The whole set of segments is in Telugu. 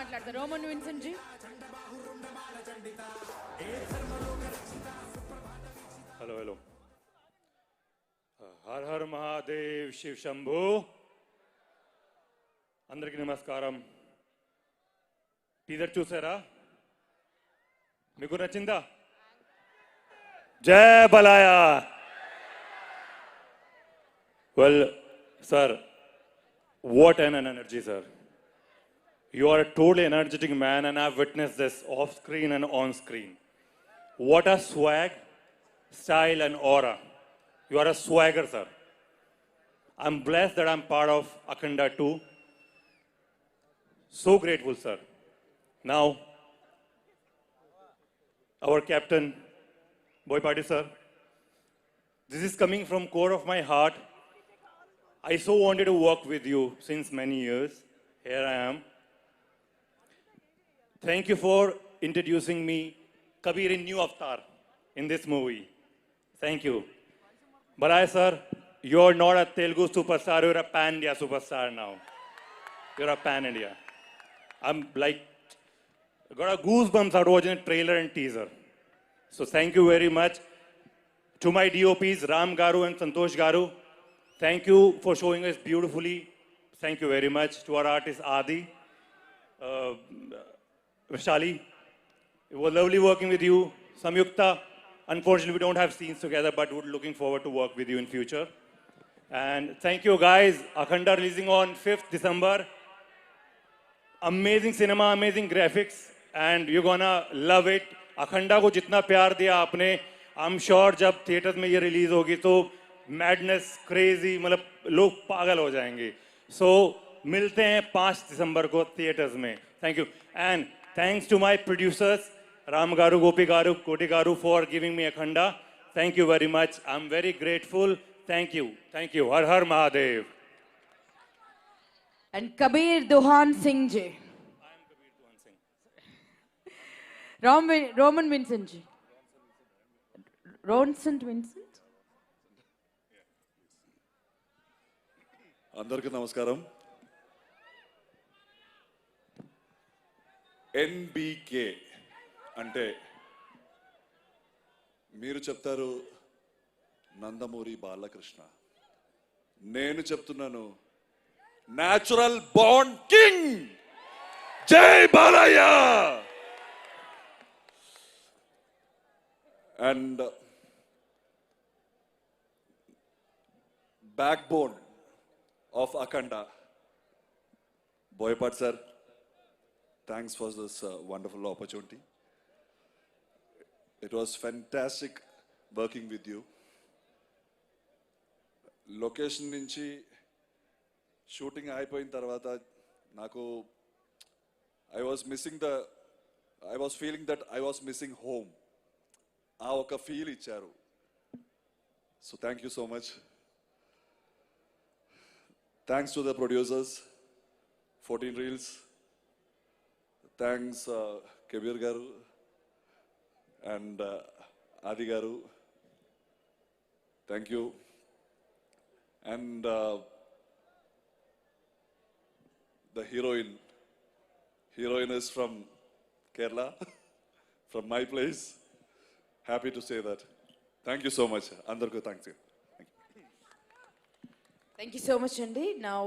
మాట్లాడతారు. Roman Vincent ji. Hello. Har Har Mahadev, Shiv Shambhu. అందరికీ నమస్కారం. టీజర్ చూసారా? మీకు నచ్చిందా? జై బలాయా. Well, sir, what an energy, sir. You are a totally energetic man, and I've witnessed this off screen and on screen. What a swag, style, and aura. You are a swagger, sir. I'm blessed that I'm part of Akhanda 2. So grateful, sir. Now, our captain, Boyapati, sir. This is coming from core of my heart. I so wanted to work with you since many years. Here I am. Thank you for introducing me, Kabir, in new avatar in this movie. Thank you. Balaya sir, you're not a Telugu superstar, you're a pan-India superstar now. You're a pan-India. I'm like, got a goosebumps out watching the trailer and teaser. So thank you very much. To my DOPs, Ram Garu and Santosh Garu, thank you for showing us beautifully. Thank you very much. To our artist Adi, Vishali, it was lovely working with you. Samyukta, unfortunately we don't have scenes together, but we're looking forward to work with you in future. And thank you guys. Akhanda releasing on 5th December. Amazing cinema, amazing graphics, and you're gonna love it. Akhanda को जितना प्यार दिया आपने, I'm sure जब थिएटर्स में ये रिलीज होगी तो मैडनेस, क्रेजी, मतलब लोग पागल हो जाएंगे. सो मिलते हैं 5 दिसंबर को थिएटर्स में. Thank you and thanks to my producers Ram garu, Gopi garu, Koti garu for giving me Akhanda. Thank you very much. I am very grateful. Thank you. Har Har Mahadev. And Kabir Duhan Singh ji. I am Kabir Duhan Singh. Roman Vincent ji. Vincent. అందరికీ నమస్కారం. ఎన్బికే అంటే మీరు చెప్తారు నందమూరి బాలకృష్ణ, నేను చెప్తున్నాను న్యాచురల్ బాండ్ కింగ్. జై Balayya. And backbone of Akhanda, Boyapati sir, thanks for this wonderful opportunity. It was fantastic working with you. Location nunchi shooting అయిపోయిన తర్వాత నాకు I was feeling that I was missing home. ఆ ఒక ఫీల్ ఇచ్చారు. So thank you so much. Thanks to the producers, 14 Reels. Thanks Kabir Garu and Adi Garu. Thank you. And the heroine is from Kerala, from my place. Happy to say that. Thank you so much. Andarku thanks you. Thank you so much, Andy. Now,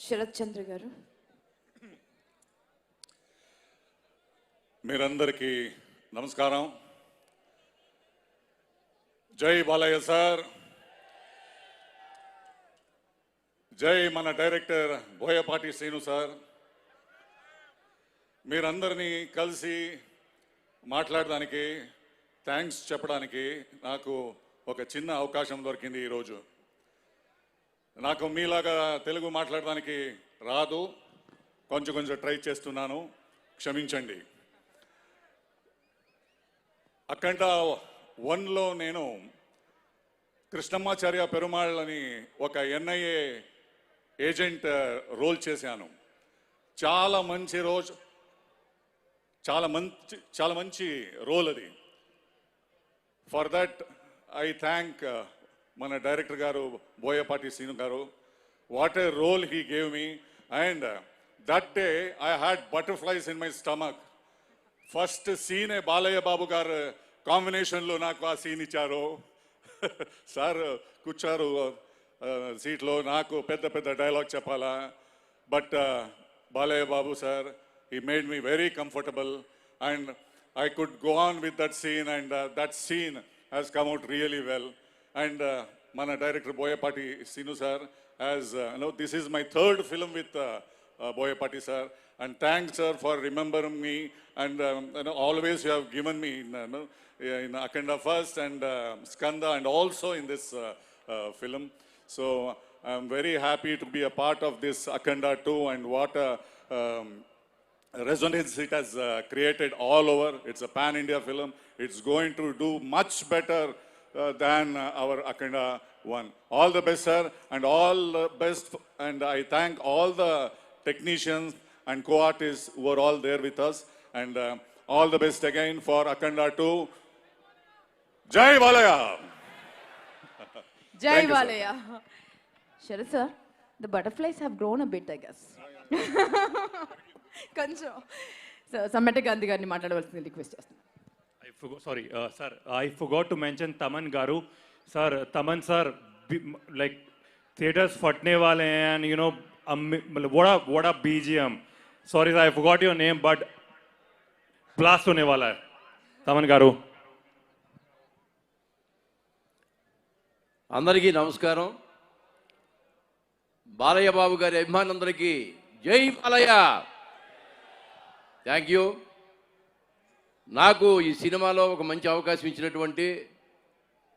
Sharath Chandra garu. మీరందరికీ నమస్కారం. జై బాలయ్య సార్. జై మన డైరెక్టర్ బోయపాటి శ్రీను సార్. మీరందరినీ కలిసి మాట్లాడడానికి, థ్యాంక్స్ చెప్పడానికి నాకు ఒక చిన్న అవకాశం దొరికింది ఈరోజు. నాకు మీలాగా తెలుగు మాట్లాడడానికి రాదు, కొంచెం ట్రై చేస్తున్నాను, క్షమించండి. అఖండ 1లో నేను కృష్ణమాచార్య పెరుమాళ్ అని ఒక NIA ఏజెంట్ రోల్ చేశాను. చాలా మంచి రోల్ అది. ఫర్ దట్ ఐ థ్యాంక్ మన డైరెక్టర్ గారు బోయపాటి శ్రీను గారు. What a role he gave me. And that day I had butterflies in my stomach. First scene Balayya Babu garu కాంబినేషన్లో నాకు ఆ సీన్ ఇచ్చారు. సార్ కూర్చారు సీట్లో, నాకు పెద్ద పెద్ద డైలాగ్ చెప్పాలా. But Balayya Babu sir, he made me very comfortable and I could go on with that scene, and that scene has come out really well. And mana director Boyapati Sinu sir, as this is my third film with Boyapati sir, and thanks sir for remembering me, and always you have given me in Akhanda first and Skanda, and also in this film. So I'm very happy to be a part of this Akhanda 2, and what a resonance it has created all over. It's a pan-India film. It's going to do much better than our Akhanda 1. All the best, sir, and all the best. And I thank all the technicians and co-artists who are all there with us. And all the best again for Akhanda 2. Jai Balaya! Jai Thank you, sir. Balaya. Sharad sir, the butterflies have grown a bit, I guess. కొంచెం సమ్మెట గాంధీ గారిని మాట్లాడవలసింది రిక్వెస్ట్ చేస్తున్నాను. Sir, I forgot to mention Taman Garu. Sir, Taman sir, like theaters fatne wale hain, and what a BGM. Sorry sir, I forgot your name, but blast hone wala hai. Taman Garu. అందరికీ నమస్కారం. బాలయ్య బాబు గారి అభిమానులందరికీ జై బాలయ్య. Thank you. నాకు ఈ సినిమాలో ఒక మంచి అవకాశం ఇచ్చినటువంటి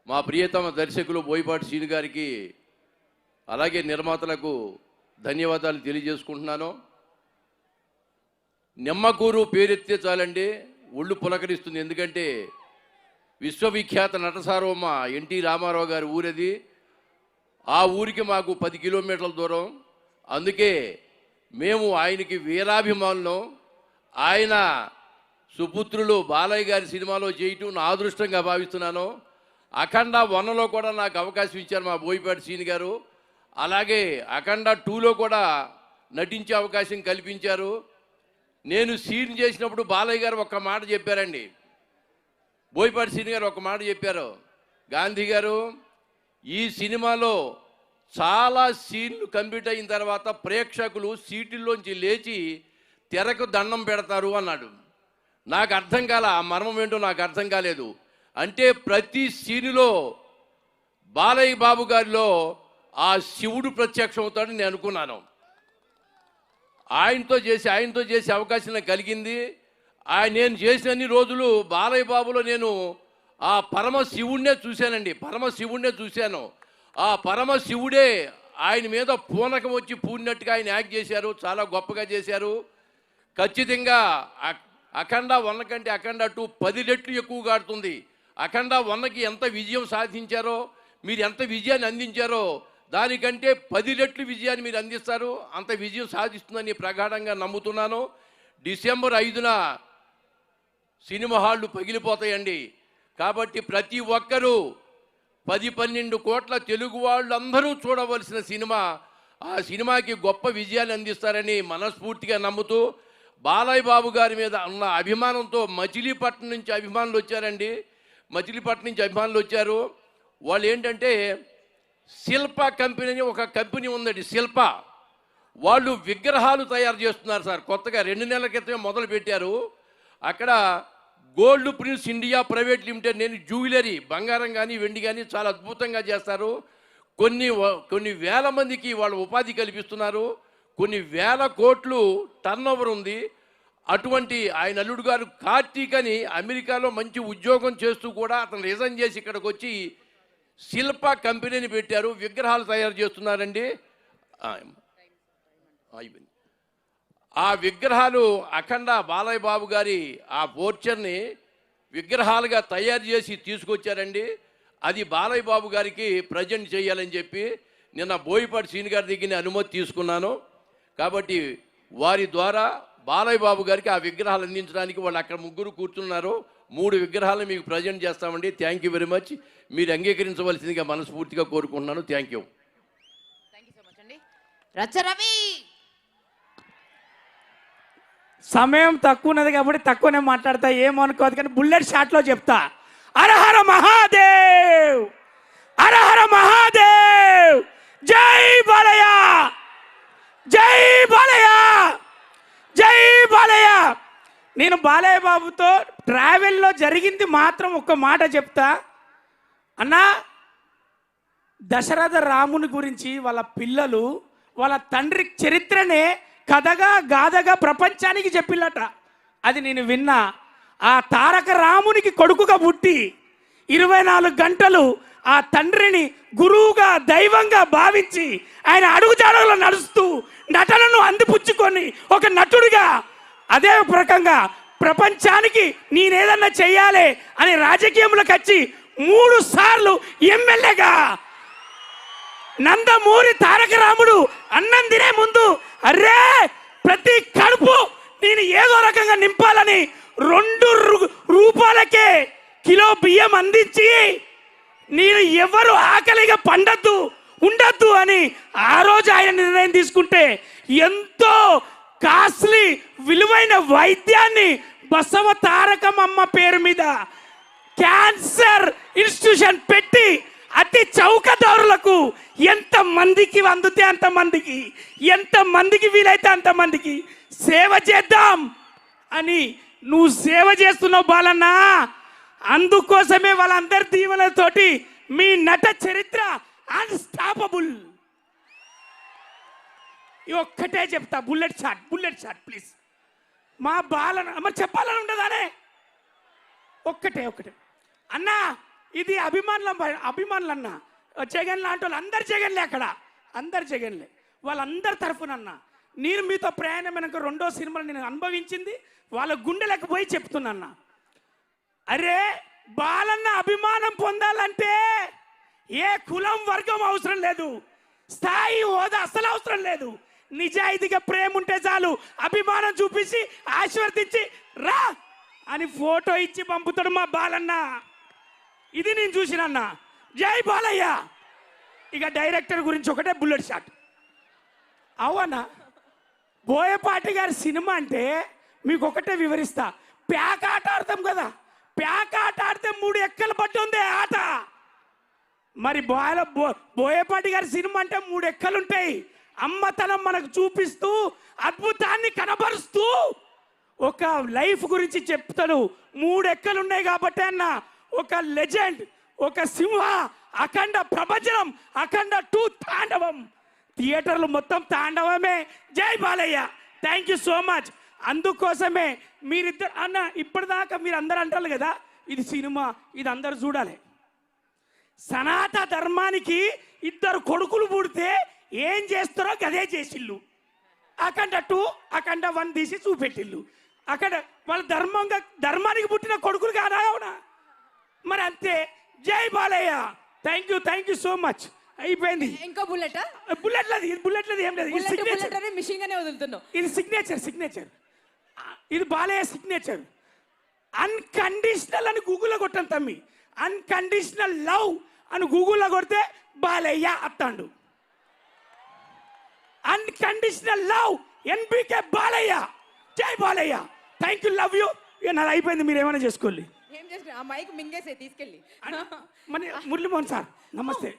మా ప్రియతమ దర్శకులు బోయపాటి శ్రీను గారికి, అలాగే నిర్మాతలకు ధన్యవాదాలు తెలియజేసుకుంటున్నాను. నిమ్మకూరు పేరెత్తే చాలండి, ఒళ్ళు పులకరిస్తుంది. ఎందుకంటే విశ్వవిఖ్యాత నటసార్వమ ఎన్టీ రామారావు గారి ఊరది. ఆ ఊరికి మాకు 10 కిలోమీటర్ల దూరం. అందుకే మేము ఆయనకి వీరాభిమానులం. ఆయన సుపుత్రులు బాలయ్య గారి సినిమాలో చేయటం నా అదృష్టంగా భావిస్తున్నాను. అఖండ 1లో కూడా నాకు అవకాశం ఇచ్చారు మా బోయపాటి శ్రీను గారు. అలాగే అఖండ 2లో కూడా నటించే అవకాశం కల్పించారు. నేను సీన్ చేసినప్పుడు బాలయ్య గారు ఒక్క మాట చెప్పారండి. బోయపాటి శ్రీను గారు ఒక మాట చెప్పారు, గాంధీ గారు, ఈ సినిమాలో చాలా సీన్లు కంప్లీట్ అయిన తర్వాత ప్రేక్షకులు సీటుల్లోంచి లేచి తెరకు దండం పెడతారు అన్నాడు. నాకు అర్థం కాల, ఆ మర్మం ఏంటో నాకు అర్థం కాలేదు. అంటే ప్రతి సీనులో బాలయ్య బాబు గారిలో ఆ శివుడు ప్రత్యక్షం అవుతాడని నేను అనుకున్నాను. ఆయనతో చేసే అవకాశం నాకు కలిగింది. నేను చేసిన అన్ని రోజులు బాలయ్య బాబులో నేను ఆ పరమశివుడినే చూశానండి. పరమశివుడినే చూశాను. ఆ పరమశివుడే ఆయన మీద పూనకం వచ్చి పూడినట్టుగా ఆయన యాక్ట్ చేశారు. చాలా గొప్పగా చేశారు. ఖచ్చితంగా అఖండ 1 కంటే అఖండ 2 10 రెట్లు ఎక్కువగా ఆడుతుంది. అఖండ 1కి ఎంత విజయం సాధించారో, మీరు ఎంత విజయాన్ని అందించారో దానికంటే 10 రెట్లు విజయాన్ని మీరు అందిస్తారు. అంత విజయం సాధిస్తుందని ప్రగాఢంగా నమ్ముతున్నాను. డిసెంబర్ 5న సినిమా హాళ్ళు పగిలిపోతాయండి. కాబట్టి ప్రతి ఒక్కరూ 10-12 కోట్ల తెలుగు వాళ్ళందరూ చూడవలసిన సినిమా. ఆ సినిమాకి గొప్ప విజయాన్ని అందిస్తారని మనస్ఫూర్తిగా నమ్ముతూ, బాలయ్య బాబు గారి మీద ఉన్న అభిమానంతో మచిలీపట్నం నుంచి అభిమానులు వచ్చారండి. మచిలీపట్నం నుంచి అభిమానులు వచ్చారు. వాళ్ళు ఏంటంటే శిల్ప కంపెనీ అని ఒక కంపెనీ ఉందండి, శిల్ప. వాళ్ళు విగ్రహాలు తయారు చేస్తున్నారు సార్. కొత్తగా 2 నెలల క్రితమే మొదలు పెట్టారు. అక్కడ gold prince India private limited, నేను జ్యువెలరీ, బంగారం కానీ వెండి కానీ చాలా అద్భుతంగా చేస్తారు. కొన్ని వేల మందికి వాళ్ళు ఉపాధి కల్పిస్తున్నారు. కొన్ని వేల కోట్లు టర్న్ ఓవర్ ఉంది. అటువంటి ఆయన అల్లుడు గారు కార్తీక్ అని అమెరికాలో మంచి ఉద్యోగం చేస్తూ కూడా అతను రిజైన్ చేసి ఇక్కడికి వచ్చి శిల్ప కంపెనీని పెట్టారు. విగ్రహాలు తయారు చేస్తున్నారండి. ఆ విగ్రహాలు అఖండ బాలయ్య బాబు గారి ఆ పోర్చర్ని విగ్రహాలుగా తయారు చేసి తీసుకొచ్చారండి. అది బాలయ్య బాబు గారికి ప్రజెంట్ చేయాలని చెప్పి నిన్న బోయపాటి శ్రీను గారి దగ్గర అనుమతి తీసుకున్నాను. కాబట్టి వారి ద్వారా బాలయ్య బాబు గారికి ఆ విగ్రహాలు అందించడానికి వాళ్ళు అక్కడ 3 కూర్చున్నారు. 3 విగ్రహాలను మీకు ప్రజెంట్ చేస్తామండి. Thank you very much. మీరు అంగీకరించవలసిందిగా మనస్ఫూర్తిగా కోరుకుంటున్నాను. థ్యాంక్ యూ సో మచ్ అండి. రచ్చరవి సమయం తక్కువ ఉన్నది కాబట్టి తక్కువనే మాట్లాడతా, ఏమనుకోదు. కానీ బుల్లెట్ షాట్లో చెప్తా, హరహర మహాదేవ్, హరహర మహాదేవ్, జై బాలయ్య, జై బాలయ్య, జై బాలయ్య. నేను బాలయ్య బాబుతో ట్రావెల్లో జరిగింది మాత్రం ఒక్క మాట చెప్తా అన్నా. దశరథ రాముని గురించి వాళ్ళ పిల్లలు వాళ్ళ తండ్రి చరిత్రనే కథగా గాథగా ప్రపంచానికి చెప్పిల్లట. అది నేను విన్నా. ఆ తారక రామునికి కొడుకుగా పుట్టి 24 గంటలు ఆ తండ్రిని గురువుగా దైవంగా భావించి ఆయన అడుగుజాడలో నడుస్తూ నటనను అందిపుచ్చుకొని ఒక నటుడిగా అదే రకంగా ప్రపంచానికి నేనేదన్నా చెయ్యాలి అని రాజకీయంలోకి వచ్చి 3 సార్లు ఎమ్మెల్యేగా నందమూరి తారక రాముడు అన్నం తినే ముందు అరే ప్రతి కడుపు నేను ఏదో రకంగా నింపాలని 2 రూపాయలకే కిలో బియ్యం అందించి నేను ఎవరు ఆకలిగా ఉండద్దు అని ఆ రోజు ఆయన నిర్ణయం తీసుకుంటే ఎంతో కాస్ట్లీ విలువైన వైద్యాన్ని బసవ తారకమ్మ పేరు మీద క్యాన్సర్ ఇన్స్టిట్యూషన్ పెట్టి అతి చౌకదారులకు ఎంత మందికి అందుతే అంతమందికి, ఎంత మందికి వీలైతే అంతమందికి సేవ చేద్దాం అని నువ్వు సేవ చేస్తున్నావు బాలన్న. అందుకోసమే వాళ్ళందరి దీవెనతోటి మీ నట చరిత్ర అన్స్టాపబుల్. ఒక్కటే చెప్తా, బుల్లెట్ షాట్ ప్లీజ్. మా బాలన్న మరి చెప్పాలని ఉండదానే, ఒక్కటే అన్నా. ఇది అభిమానులు అన్న, జగన్ లాంటి వాళ్ళు అందరు జగన్లే, అక్కడ అందరు జగన్లే, వాళ్ళందరి తరఫునన్నా నేను మీతో ప్రయాణమైనాక 2వ సినిమాలో నేను అనుభవించింది వాళ్ళ గుండెలకు పోయి చెప్తున్నా. అరే బాలన్న అభిమానం పొందాలంటే ఏ కులం వర్గం అవసరం లేదు, స్థాయి హోదా అసలు అవసరం లేదు. నిజాయితీగా ప్రేమ ఉంటే చాలు, అభిమానం చూపించి ఆశీర్వదించి రా అని ఫోటో ఇచ్చి పంపుతాడు మా బాలన్న. ఇది నేను చూసినన్నా. జై బాలయ్య. ఇక డైరెక్టర్ గురించి ఒకటే బుల్లెట్ షాట్. అవునా, బోయపాటి గారి సినిమా అంటే మీకు ఒకటే వివరిస్తా. ప్యాక్ ఆట ఆడతాం కదా, ప్యాక్ ఆట ఆడితే 3 ఎక్కలు పట్టి ఉంది ఆట. మరి బోయపాటి గారి సినిమా అంటే 3 ఎక్కలు ఉంటాయి. అమ్మతనం మనకు చూపిస్తూ అద్భుతాన్ని కనబరుస్తూ ఒక లైఫ్ గురించి చెప్తాడు. 3 ఎక్కలు ఉన్నాయి కాబట్టి అన్న, ఒక లెజెండ్, ఒక సింహ, అఖండ ప్రపంచం, అఖండ 2 తాండవం. థియేటర్లు మొత్తం తాండవమే. జై Balayya. Thank you so much. అందుకోసమే మీరిద్దరు అన్న ఇప్పటిదాకా మీరు అందరు అంటారు కదా ఇది సినిమా, ఇది అందరు చూడాలి. సనాతన ధర్మానికి 2 కొడుకులు పుడితే ఏం చేస్తారో గదే చేసిళ్ళు. అఖండ 2, అఖండ 1 తీసి చూపెట్టిళ్ళు. అక్కడ వాళ్ళ ధర్మానికి పుట్టిన కొడుకులు కాదా? అవునా? మరి అంతే. జై Balayya. Thank you so much. అయిపోయింది. ఇంకా బుల్లెట్ బుల్లెట్లది ఏం లేదు. మిషన్ గానే వదులుతున్నావు. ఇది సిగ్నేచర్. ఇది బాలయ్య సిగ్నేచర్. అన్కండిషనల్ అని గూగుల్లో కొట్టాను తమ్మి. అన్కండిషనల్ లవ్ అని గూగుల్లో కొడితే బాలయ్య అత్తాండు. Unconditional love NBK Balayya. జై Balayya. Thank you, love you. ఇక నాది అయిపోయింది, మీరు ఏమైనా చేసుకోండి. ఏం చేసుకున్నా? ఆ మైక్ మింగేసే తీసుకెళ్ళి. మరి మురళీమోహన్ సార్ నమస్తే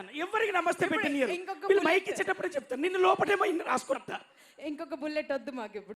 అన్న. ఎవరికి నమస్తే పెట్టిన మైక్ ఇచ్చేటప్పుడే చెప్తాను. నిన్ను లోపటేమో రాసుకుంటా. ఇంకొక బుల్లెట్ వద్దు మాకు ఇప్పుడు.